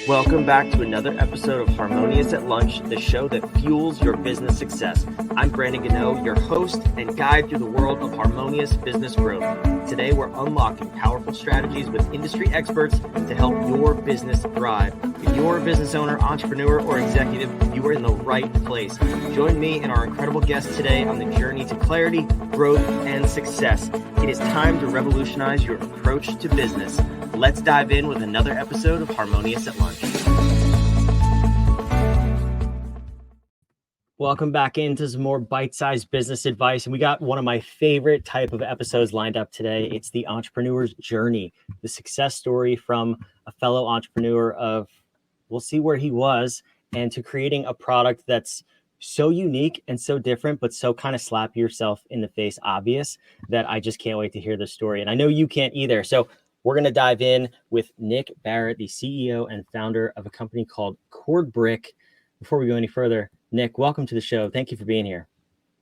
Welcome back to another episode of Harmonious at Lunch, the show that fuels your business success. I'm Brandon Gano, your host and guide through the world of harmonious business growth. Today, we're unlocking powerful strategies with industry experts to help your business thrive. If you're a business owner, entrepreneur, or executive, you are in the right place. Join me and our incredible guests today on the journey to clarity, growth, and success. It is time to revolutionize your approach to business. Let's dive in with another episode of Harmonious at Lunch. Welcome back into some more bite-sized business advice. And we got one of my favorite type of episodes lined up today. It's the entrepreneur's journey, the success story from a fellow entrepreneur of, we'll see where he was, and to creating a product that's so unique and so different, but so kind of slap yourself in the face obvious that I just can't wait to hear the story. And I know you can't either. So we're going to dive in with Nick Barrett, the CEO and founder of a company called ChordBrick. Before we go any further, Nick, welcome to the show. Thank you for being here.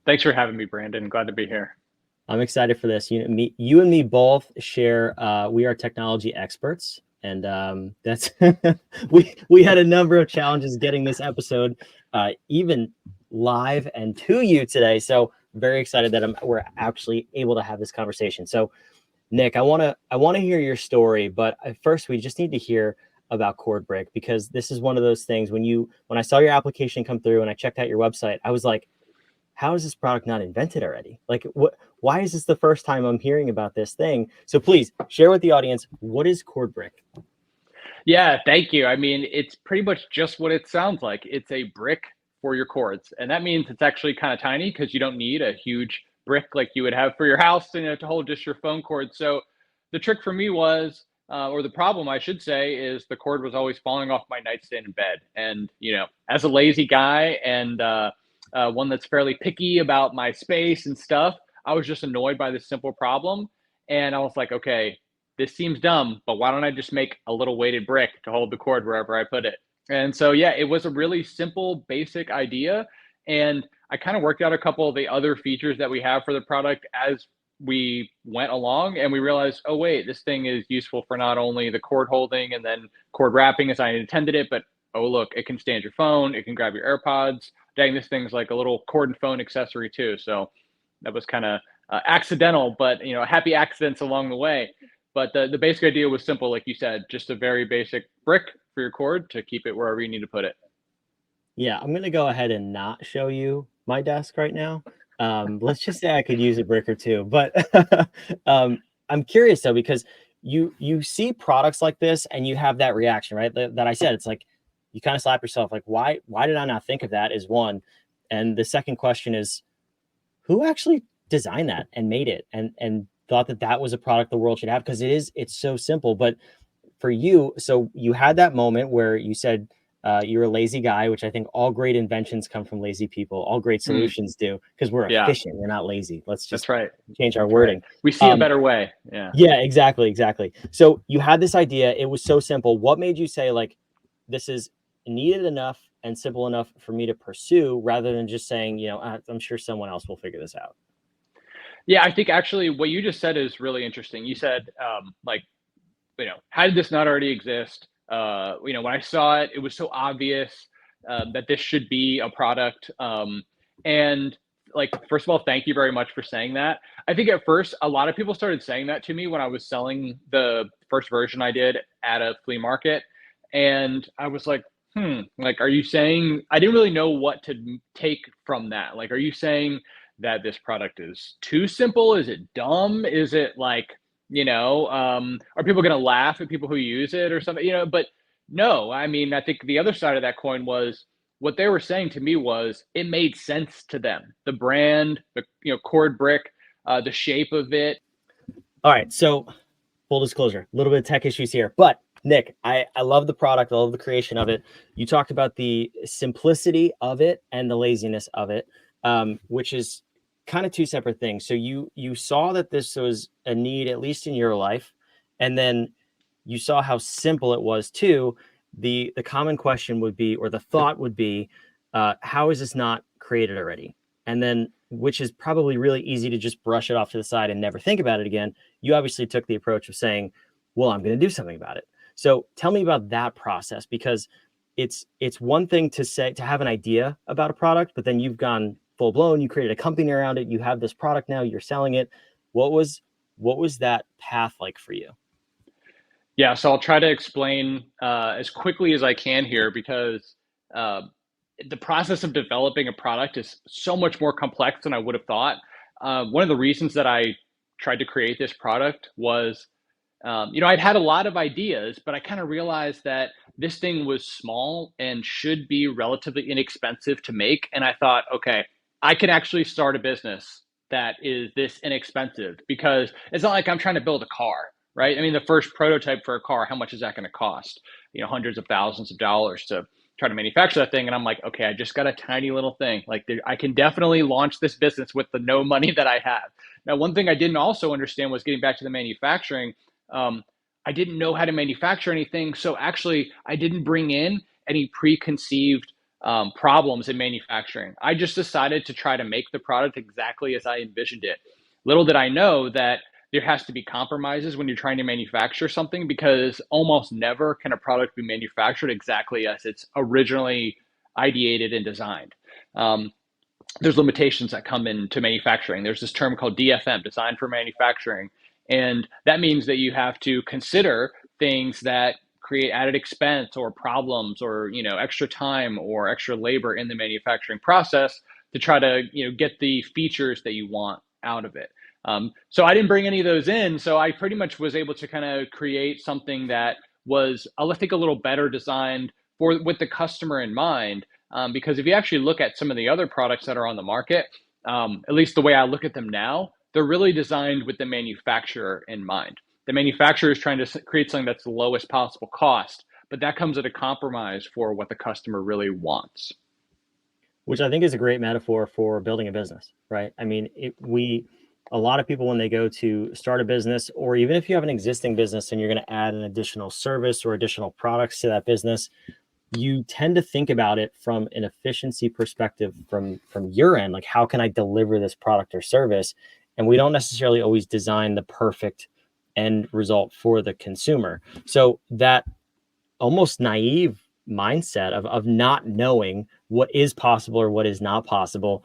Thanks for having me, Brandon. Glad to be here. I'm excited for this. You and me both share, we are technology experts. And that's we had a number of challenges getting this episode even live and to you today. So very excited that we're actually able to have this conversation. So Nick, I want to hear your story, but first we just need to hear about ChordBrick, because this is one of those things when I saw your application come through and I checked out your website, I was like, how is this product not invented already? Like, why is this the first time I'm hearing about this thing? So please share with the audience, what is ChordBrick? Yeah, thank you. I mean, it's pretty much just what it sounds like. It's a brick for your cords. And that means it's actually kind of tiny because you don't need a huge brick like you would have for your house, to hold just your phone cord. So the trick for me was, or the problem I should say, is the cord was always falling off my nightstand in bed. And, as a lazy guy and one that's fairly picky about my space and stuff, I was just annoyed by this simple problem. And I was like, okay, this seems dumb, but why don't I just make a little weighted brick to hold the cord wherever I put it? And so, yeah, it was a really simple, basic idea. And I kind of worked out a couple of the other features that we have for the product as we went along, and we realized, oh, wait, this thing is useful for not only the cord holding and then cord wrapping as I intended it, but oh, look, it can stand your phone, it can grab your AirPods. Dang, this thing's like a little cord and phone accessory too. So that was kind of accidental, but happy accidents along the way. But the basic idea was simple, like you said, just a very basic brick for your cord to keep it wherever you need to put it. Yeah, I'm going to go ahead and not show you my desk right now. Let's just say I could use a brick or two. But I'm curious, though, because you see products like this and you have that reaction, right? That I said, it's like you kind of slap yourself like, why did I not think of that is one. And the second question is, who actually designed that and made it and thought that was a product the world should have? Because it's so simple. But for you, so you had that moment where you said you're a lazy guy, which I think all great inventions come from lazy people. All great solutions do, because we're efficient. We're not lazy. Let's just change our wording. Right. We see a better way. Yeah, exactly. So you had this idea. It was so simple. What made you say, like, this is needed enough and simple enough for me to pursue, rather than just saying, I'm sure someone else will figure this out? Yeah, I think actually what you just said is really interesting. You said, how did this not already exist? When I saw it, it was so obvious that this should be a product. And first of all, thank you very much for saying that. I think at first, a lot of people started saying that to me when I was selling the first version I did at a flea market. And I was like, are you saying, I didn't really know what to take from that. Like, are you saying that this product is too simple? Is it dumb? Is it are people going to laugh at people who use it or something? But no, I mean, I think the other side of that coin was what they were saying to me was it made sense to them. The brand, the ChordBrick, the shape of it. All right. So full disclosure, a little bit of tech issues here, but Nick, I love the product. I love the creation of it. You talked about the simplicity of it and the laziness of it, which is kind of two separate things. So you saw that this was a need, at least in your life, and then you saw how simple it was too. The common question would be, or the thought would be, how is this not created already? And then, which is probably really easy to just brush it off to the side and never think about it again. You obviously took the approach of saying, well, I'm going to do something about it. So tell me about that process, because it's one thing to say, to have an idea about a product, but then you've gone full blown, you created a company around it, you have this product now, you're selling it. What was that path like for you? Yeah, so I'll try to explain as quickly as I can here because uh, the process of developing a product is so much more complex than I would have thought. One of the reasons that I tried to create this product was, I'd had a lot of ideas, but I kind of realized that this thing was small and should be relatively inexpensive to make. And I thought, okay, I can actually start a business that is this inexpensive because it's not like I'm trying to build a car, right? I mean, the first prototype for a car, how much is that going to cost? Hundreds of thousands of dollars to try to manufacture that thing. And I'm like, okay, I just got a tiny little thing. Like, I can definitely launch this business with the no money that I have. Now, one thing I didn't also understand was getting back to the manufacturing. um, I didn't know how to manufacture anything. So actually, I didn't bring in any preconceived problems in manufacturing. I just decided to try to make the product exactly as I envisioned it. Little did I know that there has to be compromises when you're trying to manufacture something because almost never can a product be manufactured exactly as it's originally ideated and designed. Um, there's limitations that come into manufacturing. There's this term called DFM, design for manufacturing. And that means that you have to consider things that create added expense or problems or, extra time or extra labor in the manufacturing process to try to, get the features that you want out of it. So I didn't bring any of those in. So I pretty much was able to kind of create something that was, I think, a little better designed for with the customer in mind. Because if you actually look at some of the other products that are on the market, at least the way I look at them now, they're really designed with the manufacturer in mind. The manufacturer is trying to create something that's the lowest possible cost, but that comes at a compromise for what the customer really wants. Which I think is a great metaphor for building a business, right? I mean, a lot of people, when they go to start a business, or even if you have an existing business and you're going to add an additional service or additional products to that business, you tend to think about it from an efficiency perspective from your end. Like, how can I deliver this product or service? And we don't necessarily always design the perfect end result for the consumer. So that almost naive mindset of not knowing what is possible or what is not possible,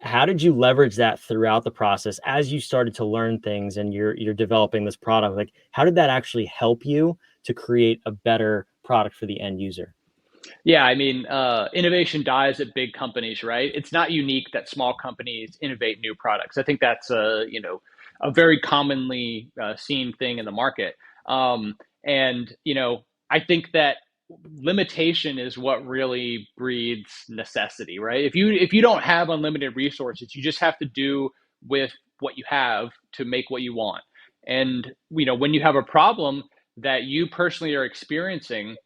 how did you leverage that throughout the process as you started to learn things and you're developing this product? Like, how did that actually help you to create a better product for the end user? Yeah, I mean, innovation dies at big companies, right? It's not unique that small companies innovate new products. I think that's a very commonly seen thing in the market. And I think that limitation is what really breeds necessity, right? If you don't have unlimited resources, you just have to do with what you have to make what you want. And when you have a problem that you personally are experiencing,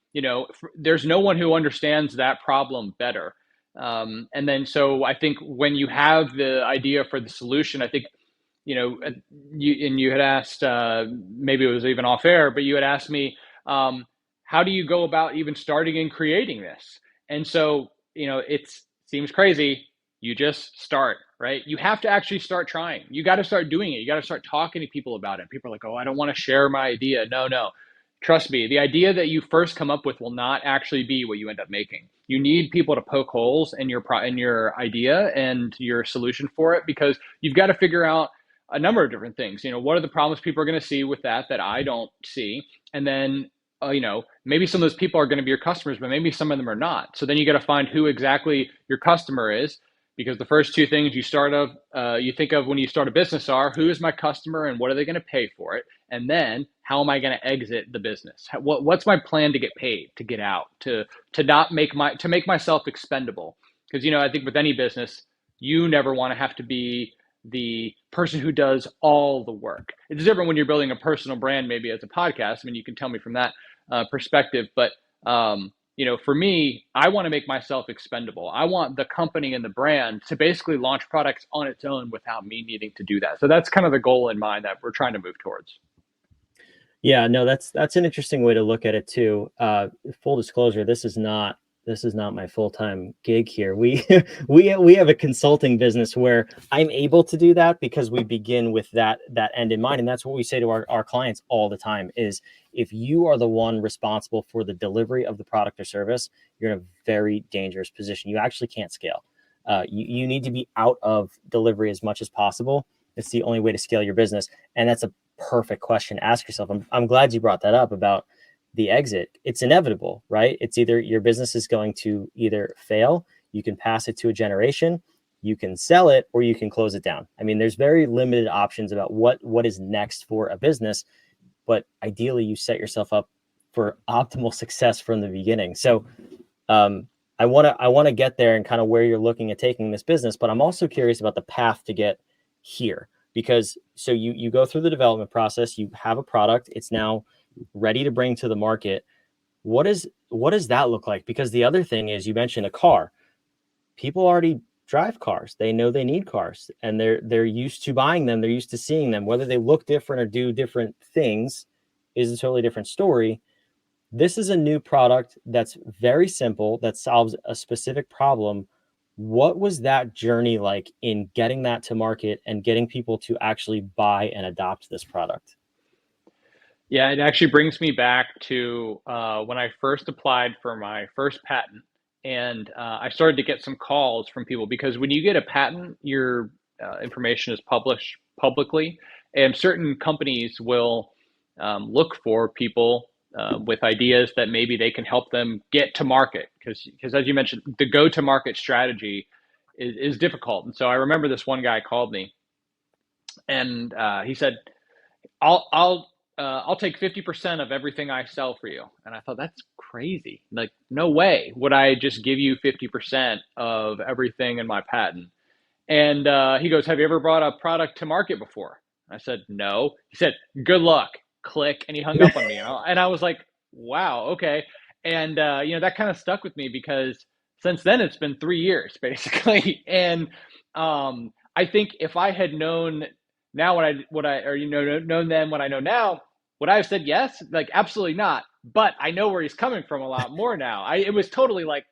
there's no one who understands that problem better. And then so I think when you have the idea for the solution, I think you had asked, maybe it was even off air, but you had asked me, how do you go about even starting and creating this? And so it seems crazy. You just start, right? You have to actually start trying. You got to start doing it. You got to start talking to people about it. People are like, oh, I don't want to share my idea. No, no. Trust me, the idea that you first come up with will not actually be what you end up making. You need people to poke holes in your idea and your solution for it, because you've got to figure out a number of different things. What are the problems people are going to see with that I don't see? And then, maybe some of those people are going to be your customers, but maybe some of them are not. So then you got to find who exactly your customer is, because the first two things you think of when you start a business are, who is my customer and what are they going to pay for it? And then how am I going to exit the business? What's my plan to get paid, to get out, to not to make myself expendable? Because I think with any business, you never want to have to be the person who does all the work. It's different when you're building a personal brand, maybe as a podcast. I mean, you can tell me from that perspective, but for me, I want to make myself expendable. I want the company and the brand to basically launch products on its own without me needing to do that. So that's kind of the goal in mind that we're trying to move towards. Yeah, no, that's an interesting way to look at it too. Full disclosure, this is not this is not my full-time gig here. We we have a consulting business where I'm able to do that because we begin with that end in mind. And that's what we say to our clients all the time is if you are the one responsible for the delivery of the product or service, you're in a very dangerous position. You actually can't scale. You need to be out of delivery as much as possible. It's the only way to scale your business. And that's a perfect question to ask yourself. I'm glad you brought that up about the exit. It's inevitable, right? It's either your business is going to either fail, you can pass it to a generation, you can sell it, or you can close it down. I mean, there's very limited options about what is next for a business, but ideally you set yourself up for optimal success from the beginning. So I want to get there and kind of where you're looking at taking this business, but I'm also curious about the path to get here because so you go through the development process, you have a product, it's now ready to bring to the market. What does that look like? Because the other thing is you mentioned a car. People already drive cars. They know they need cars and they're used to buying them, they're used to seeing them. Whether they look different or do different things is a totally different story. This is a new product that's very simple, that solves a specific problem. What was that journey like in getting that to market and getting people to actually buy and adopt this product? Yeah, it actually brings me back to when I first applied for my first patent, and I started to get some calls from people because when you get a patent, your information is published publicly, and certain companies will look for people with ideas that maybe they can help them get to market. Because as you mentioned, the go to market strategy is difficult. And so I remember this one guy called me, and he said, I'll take 50% of everything I sell for you. And I thought that's crazy. Like, no way would I just give you 50% of everything in my patent. And he goes, have you ever brought a product to market before? I said, no. He said, good luck. Click. And he hung up on me. And I was like, wow, okay. And, that kind of stuck with me because since then it's been 3 years basically. And I think if I had known now known then what I know now, would I have said yes? Like, absolutely not. But I know where he's coming from a lot more now. It was totally like,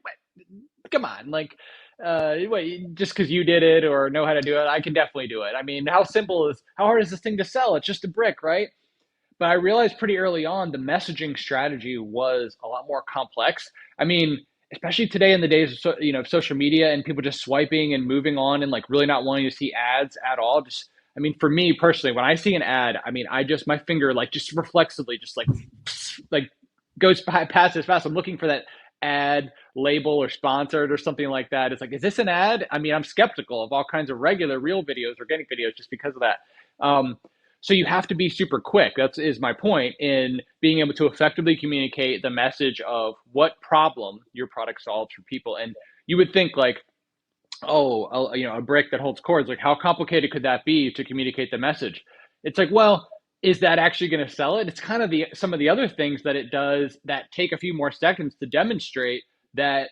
come on, like, wait, just because you did it or know how to do it, I can definitely do it. I mean, how hard is this thing to sell? It's just a brick, right? But I realized pretty early on the messaging strategy was a lot more complex. I mean, especially today in the days of social media and people just swiping and moving on and like really not wanting to see ads at all. Just, I mean, for me personally, when I see an ad, I mean, I just my finger like just reflexively just like goes past as fast. I'm looking for that ad label or sponsored or something like that. It's like, is this an ad? I mean, I'm skeptical of all kinds of regular real videos, organic videos, just because of that. So you have to be super quick. That is my point in being able to effectively communicate the message of what problem your product solves for people. And you would think like, oh, a brick that holds cords, like how complicated could that be to communicate the message? It's like, well, is that actually going to sell it? It's kind of some of the other things that it does that take a few more seconds to demonstrate that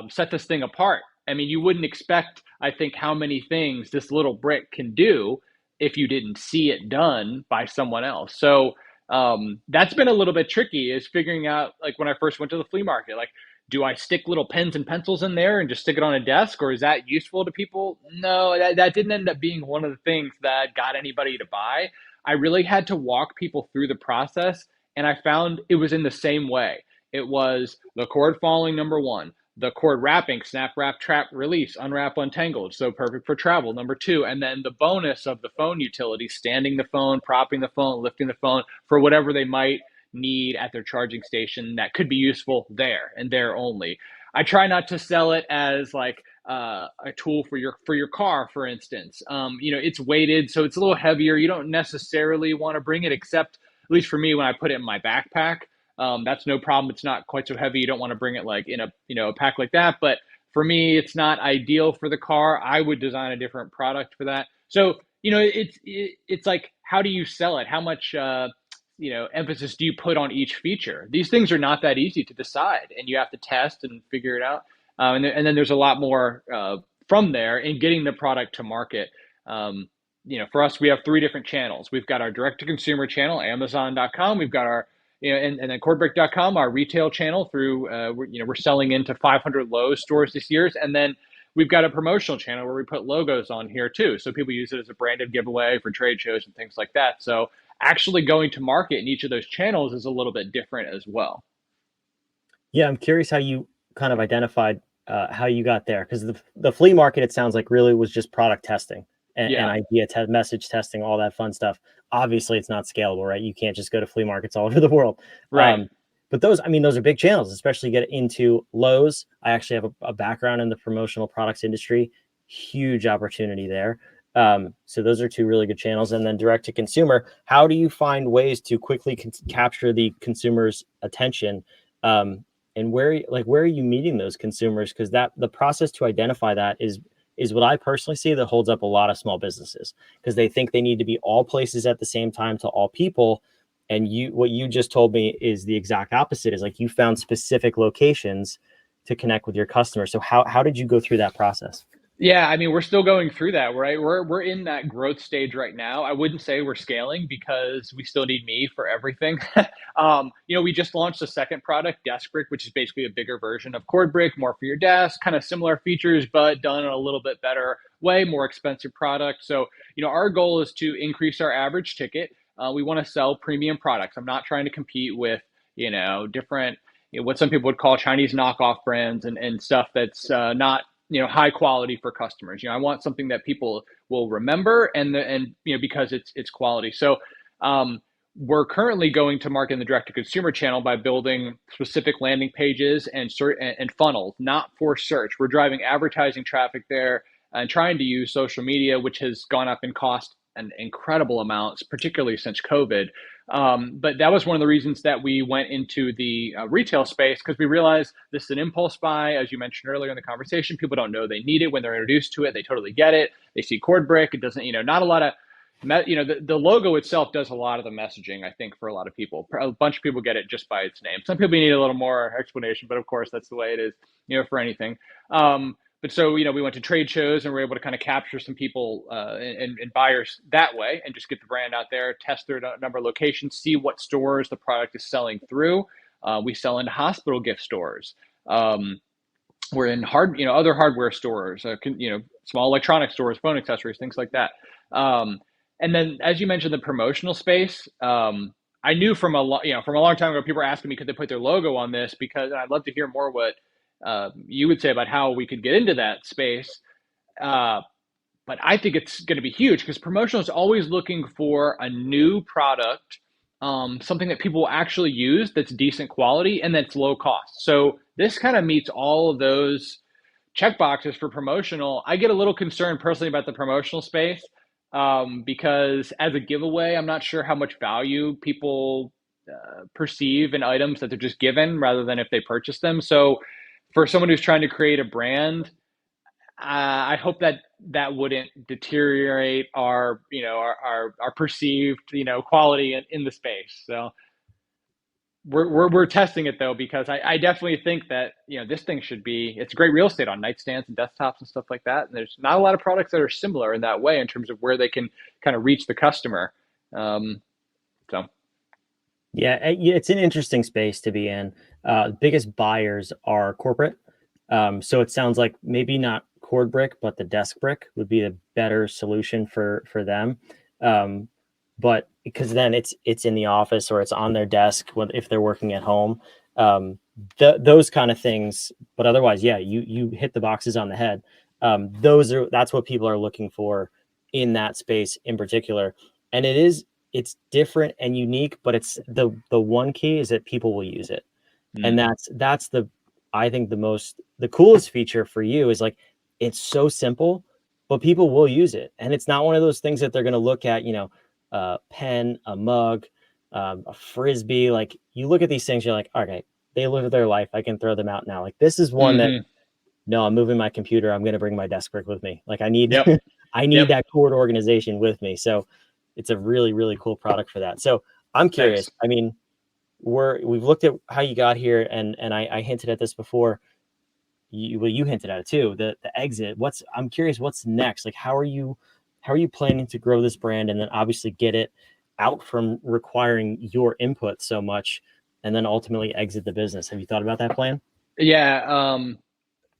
set this thing apart. I mean, you wouldn't expect, I think, how many things this little brick can do if you didn't see it done by someone else. So that's been a little bit tricky is figuring out, like when I first went to the flea market, like, do I stick little pens and pencils in there and just stick it on a desk, or is that useful to people? No, that didn't end up being one of the things that got anybody to buy. I really had to walk people through the process, and I found it was in the same way. It was the cord falling, number one, the cord wrapping, snap, wrap, trap, release, unwrap, untangled. So perfect for travel, number two. And then the bonus of the phone utility, standing the phone, propping the phone, lifting the phone for whatever they might need at their charging station that could be useful there and there only. I try not to sell it as like a tool for your car, for instance. It's weighted, so it's a little heavier. You don't necessarily want to bring it, except at least for me when I put it in my backpack. That's no problem. It's not quite so heavy. You don't want to bring it like in a pack like that. But for me, it's not ideal for the car. I would design a different product for that. So it's like, how do you sell it? How much emphasis do you put on each feature? These things are not that easy to decide, and you have to test and figure it out. And then there's a lot more from there in getting the product to market. For us, we have three different channels. We've got our direct to consumer channel, Amazon.com. We've got our and then cordbrick.com, our retail channel through, we're selling into 500 Lowe's stores this year. And then we've got a promotional channel where we put logos on here too. So people use it as a branded giveaway for trade shows and things like that. So actually going to market in each of those channels is a little bit different as well. Yeah, I'm curious how you kind of identified how you got there, because the flea market, it sounds like, really was just product testing and idea message testing, all that fun stuff. Obviously, it's not scalable, right? You can't just go to flea markets all over the world. Right. But those are big channels, especially get into Lowe's. I actually have a background in the promotional products industry. Huge opportunity there. So those are two really good channels. And then direct to consumer, how do you find ways to quickly capture the consumer's attention? And where are you meeting those consumers? Because the process to identify that is what I personally see that holds up a lot of small businesses, because they think they need to be all places at the same time to all people. And what you just told me is the exact opposite. Is like you found specific locations to connect with your customers. So how did you go through that process? Yeah, I mean, we're still going through that, right? We're in that growth stage right now. I wouldn't say we're scaling because we still need me for everything. We just launched the second product, Desk Brick, which is basically a bigger version of Cord Brick, more for your desk, kind of similar features, but done in a little bit better way, more expensive product. So, our goal is to increase our average ticket. We want to sell premium products. I'm not trying to compete with, different, what some people would call Chinese knockoff brands and stuff that's not high quality for customers. I want something that people will remember and because it's quality. So we're currently going to market in the direct to consumer channel by building specific landing pages and funnels, not for search. We're driving advertising traffic there and trying to use social media, which has gone up in cost an incredible amounts, particularly since COVID. But that was one of the reasons that we went into the retail space, because we realized this is an impulse buy. As you mentioned earlier in the conversation, people don't know they need it when they're introduced to it. They totally get it. They see Cord Brick. It doesn't, not a lot of, the logo itself does a lot of the messaging, I think, for a lot of people. A bunch of people get it just by its name. Some people need a little more explanation, but of course, that's the way it is, for anything. But so, we went to trade shows and we're able to kind of capture some people and buyers that way and just get the brand out there, test their number of locations, see what stores the product is selling through. We sell into hospital gift stores. We're in other hardware stores, small electronic stores, phone accessories, things like that. And then, as you mentioned, the promotional space, I knew from a long time ago, people were asking me, could they put their logo on this? Because I'd love to hear more what you would say about how we could get into that space. But I think it's going to be huge because promotional is always looking for a new product, something that people will actually use that's decent quality and that's low cost. So this kind of meets all of those check boxes for promotional. I get a little concerned personally about the promotional space because as a giveaway, I'm not sure how much value people perceive in items that they're just given rather than if they purchase them. So for someone who's trying to create a brand, I hope that wouldn't deteriorate our perceived quality in the space. So we're testing it though, because I definitely think that this thing it's great real estate on nightstands and desktops and stuff like that. And there's not a lot of products that are similar in that way in terms of where they can kind of reach the customer. Yeah, it's an interesting space to be in. Biggest buyers are corporate. So it sounds like maybe not Cord Brick, but the Desk Brick would be the better solution for them. But because then it's in the office or it's on their desk if they're working at home, those kind of things. But otherwise, yeah, you hit the boxes on the head. That's what people are looking for in that space in particular. And it's different and unique, but it's the one key is that people will use it. And that's I think the coolest feature for you is like, it's so simple, but people will use it. And it's not one of those things that they're going to look at, a pen, a mug, a Frisbee. Like you look at these things, you're like, okay, they live their life. I can throw them out now. Like this is one that, no, I'm moving my computer. I'm going to bring my Desk Brick with me. Like I need, that cord organization with me. So it's a really, really cool product for that. So I'm curious. Thanks. I mean, we've looked at how you got here, and I hinted at this before. You hinted at it too. The exit. I'm curious. What's next? Like, how are you planning to grow this brand, and then obviously get it out from requiring your input so much? and then ultimately exit the business. Have you thought about that plan? Yeah,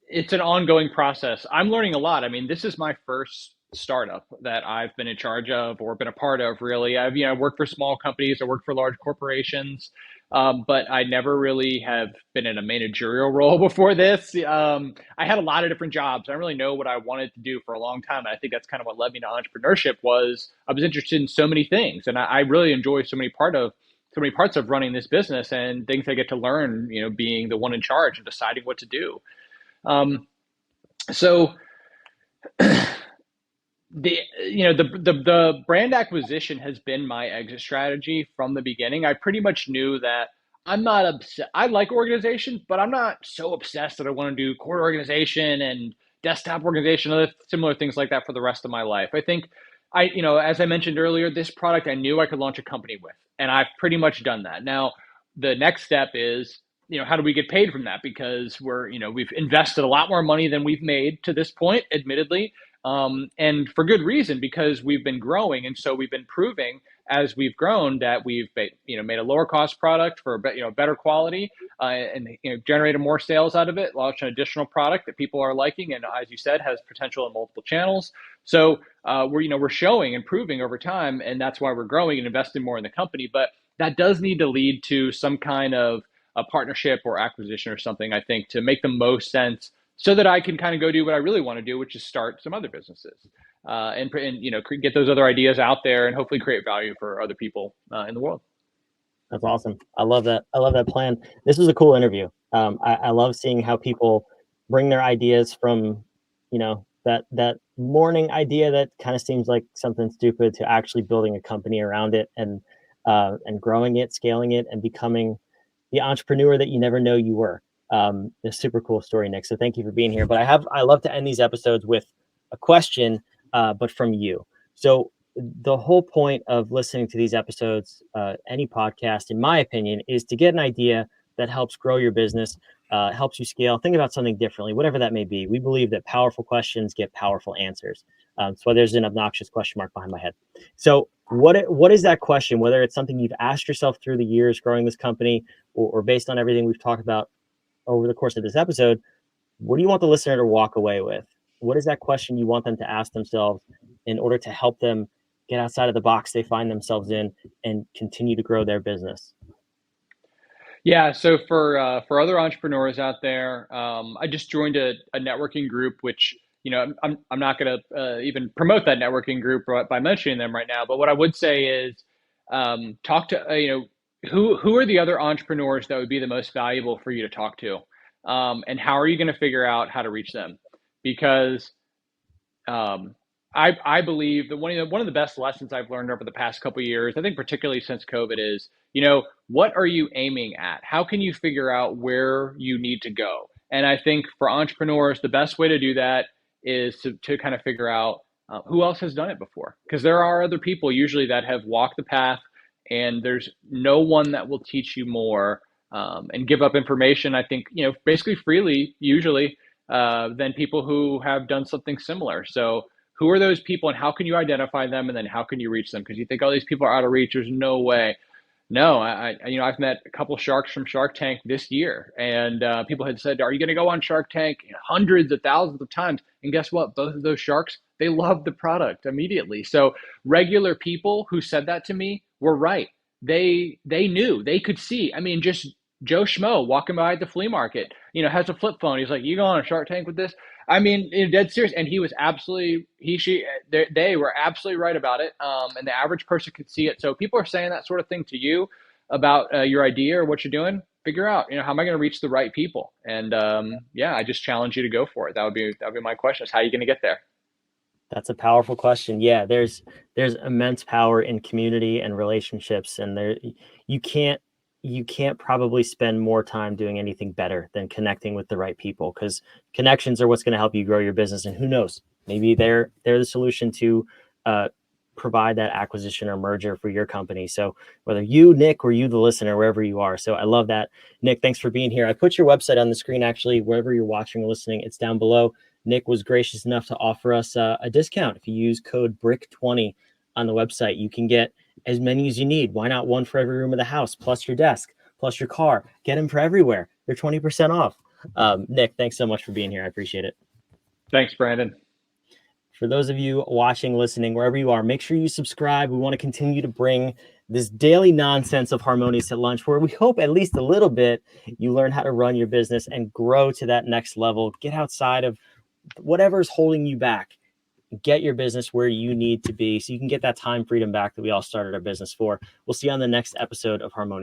it's an ongoing process. I'm learning a lot. I mean, this is my first startup that I've been in charge of or been a part of, really. I worked for small companies, I worked for large corporations, but I never really have been in a managerial role before this. I had a lot of different jobs. I don't really know what I wanted to do for a long time. And I think that's kind of what led me to entrepreneurship. Was I was interested in so many things, and I really enjoy so many parts of running this business and things I get to learn, being the one in charge and deciding what to do. Um, so the brand acquisition has been my exit strategy from the beginning. I pretty much knew that I'm not obsessed. I like organization, but I'm not so obsessed that I want to do core organization and desktop organization, other similar things like that for the rest of my life. I think as I mentioned earlier, this product I knew I could launch a company with, and I've pretty much done that. Now, the next step is, how do we get paid from that? Because we've invested a lot more money than we've made to this point, admittedly, and for good reason, because we've been growing, and so we've been proving as we've grown that we've made a lower cost product for better quality, and generated more sales out of it, launched an additional product that people are liking, and as you said, has potential in multiple channels. So we're showing and proving over time, and that's why we're growing and investing more in the company. But that does need to lead to some kind of a partnership or acquisition or something, I think, to make the most sense, so that I can kind of go do what I really want to do, which is start some other businesses, and get those other ideas out there and hopefully create value for other people in the world. That's awesome. I love that. I love that plan. This was a cool interview. I love seeing how people bring their ideas from, that morning idea that kind of seems like something stupid, to actually building a company around it, and growing it, scaling it, and becoming the entrepreneur that you never know you were. A super cool story, Nick. So thank you for being here. But I love to end these episodes with a question, but from you. So the whole point of listening to these episodes, any podcast, in my opinion, is to get an idea that helps grow your business, helps you scale. Think about something differently, whatever that may be. We believe that powerful questions get powerful answers. So there's an obnoxious question mark behind my head. So what is that question? Whether it's something you've asked yourself through the years growing this company, or based on everything we've talked about over the course of this episode, what do you want the listener to walk away with? What is that question you want them to ask themselves in order to help them get outside of the box they find themselves in and continue to grow their business? Yeah, so for other entrepreneurs out there, I just joined a networking group, which I'm not going to even promote that networking group by mentioning them right now. But what I would say is, talk to who are the other entrepreneurs that would be the most valuable for you to talk to, and how are you going to figure out how to reach them? Because I believe that one of the best lessons I've learned over the past couple of years, I think particularly since COVID, is what are you aiming at? How can you figure out where you need to go? And I think for entrepreneurs, the best way to do that is to kind of figure out who else has done it before, because there are other people usually that have walked the path, and there's no one that will teach you more, and give up information, I think, basically freely usually, than people who have done something similar. So who are those people, and how can you identify them, and then how can you reach them? Because you think, oh, these people are out of reach. There's no way. No, I've met a couple sharks from Shark Tank this year, and people had said, "Are you going to go on Shark Tank?" Hundreds of thousands of times, and guess what? Both of those sharks, they loved the product immediately. So regular people who said that to me were right. They knew, they could see. I mean, just Joe Schmo walking by at the flea market, has a flip phone. He's like, "You go on a Shark Tank with this?" I mean, dead serious. And he was absolutely, they were absolutely right about it. And the average person could see it. So people are saying that sort of thing to you about your idea or what you're doing. Figure out, how am I going to reach the right people? And I just challenge you to go for it. That would be my question: is how are you going to get there? That's a powerful question. Yeah, there's immense power in community and relationships, and you can't probably spend more time doing anything better than connecting with the right people, because connections are what's going to help you grow your business. And who knows, maybe they're the solution to provide that acquisition or merger for your company. So whether you, Nick, or you, the listener, wherever you are. So I love that. Nick, thanks for being here. I put your website on the screen, actually, wherever you're watching or listening, it's down below. Nick was gracious enough to offer us a discount. If you use code BRICK20 on the website, you can get as many as you need. Why not one for every room of the house, plus your desk, plus your car. Get them for everywhere. They're 20% off. Nick, thanks so much for being here. I appreciate it. Thanks, Brandon. For those of you watching, listening, wherever you are, make sure you subscribe. We want to continue to bring this daily nonsense of Harmonious at Lunch, where we hope at least a little bit you learn how to run your business and grow to that next level. Get outside of whatever's holding you back. Get your business where you need to be so you can get that time freedom back that we all started our business for. We'll see you on the next episode of Harmonious.